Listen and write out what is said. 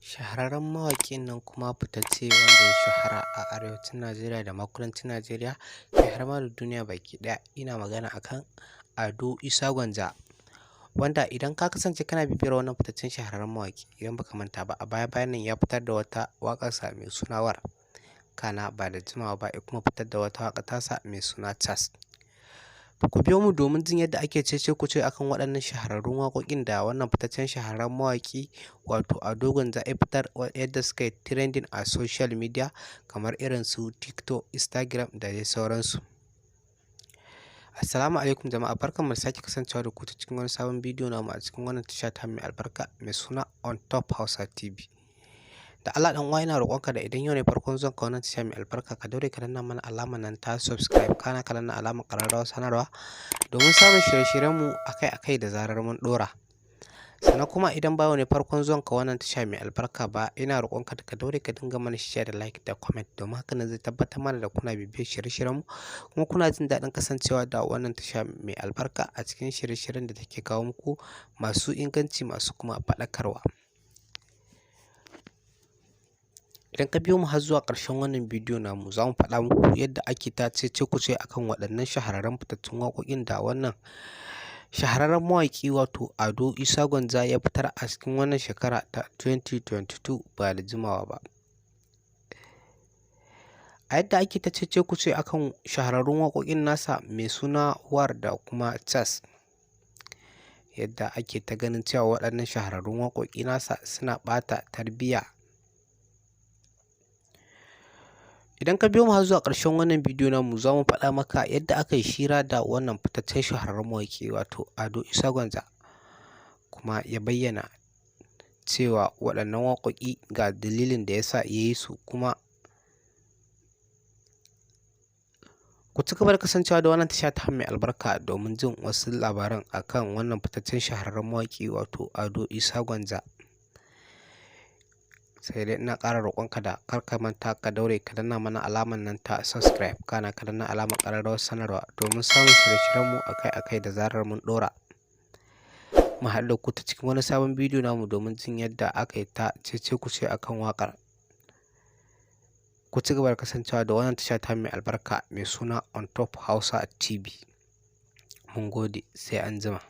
Shahararren mawaƙin nan kuma fitacce wanda ya shahara a arewacin Najeriya da ma kudancin Najeriya kai har ma da duniya baki ɗaya, ina magana akan Ado Isa Gwanja, wanda idan ka kasance kana bibiyar wannan fitaccen shahararren mawaƙi, idan baka manta ba, a baya-bayan nan ya fitar da wata waƙarsa mai suna War, kana ba da jimawa ba ya kuma fitar da wata waƙa tasa mai suna Cas. Ku biyo mu domin jin yadda ake cece-kuce akan waɗannan shahararrun waƙoƙin da wannan fitaccen shahararren mawaƙi wato Ado Gwanja ya fitar, yadda suka yi trending a social media kamar irin su TikTok, Instagram da dai sauransu. Assalamu alaikum jama'a, barkanmu da sake kasancewa da ku ta cikin wani sabon bidiyo namu a cikin wannan tasha ta mai albarka mai suna On Top Hausa TV. Da Allah dan uwa, ina roƙonka da idan yau ne farkon zuwan ka wannan tasha mai albarka, ka daure ka danna mana alamar nan ta subscribe, kana ka danna alamar ƙararrawar sanarwa domin samun shirye-shiryenmu akai-akai da zarar mun ɗora. Sannan kuma idan ba yau ne farkon zuwan ka wannan tasha mai albarka ba, ina roƙonka da ka daure ka dinga mana share da like da comment, domin hakan zai tabbatar mana da kuna bibiyar shirye-shiryenmu kuma kuna jin daɗin kasancewa da wannan tasha mai albarka a cikin shirye-shiryen da take kawo muku masu inganci, masu kuma faɗakarwa. Idan ka biyo mu har zuwa ƙarshen wannan bidiyo namu, za mu faɗa muku yadda ake ta cece-kuce akan waɗannan shahararren fitattun waƙoƙin da wannan shahararren mawaƙi wato Ado Isa Gwanja ya fitar a cikin wannan shekara ta 2022 ba da jimawa ba. A yadda ake ta cece-kuce akan shahararrun waƙoƙin nasa mai suna War da kuma Cas, yadda ake ta ganin cewa waɗannan shahararrun waƙoƙi nasa suna ɓata tarbiyya. Idan ka biyo mu har zuwa ƙarshen wannan bidiyo namu, za mu faɗa maka yadda aka yi shira da wannan fitaccen shahararren mawaƙi wato Ado Isa Gwanja, kuma ya bayyana cewa waɗannan waƙoƙi ga dalilin da ya sa ya yi su. Kuma ku ci gaba da kasancewa da wannan tasha ta mai albarka domin jin wasu labaran akan wannan fitaccen shahararren mawaƙi wato Ado Isa Gwanja. Sai dai ina ƙara roƙonka da kar ka manta ka daure ka danna mana alamar nan ta subscribe, kana ka danna alamar ƙararrawar sanarwa domin samun shirye-shiryenmu akai-akai da zarar mun ɗora. Mu haɗu da ku ta cikin wani sabon bidiyo namu domin jin yadda aka yi ta cece-kuce akan waƙar. Ku ci gaba da kasancewa da wannan tasha ta mai albarka mai suna On Top Hausa TV. Mun gode, sai anjima.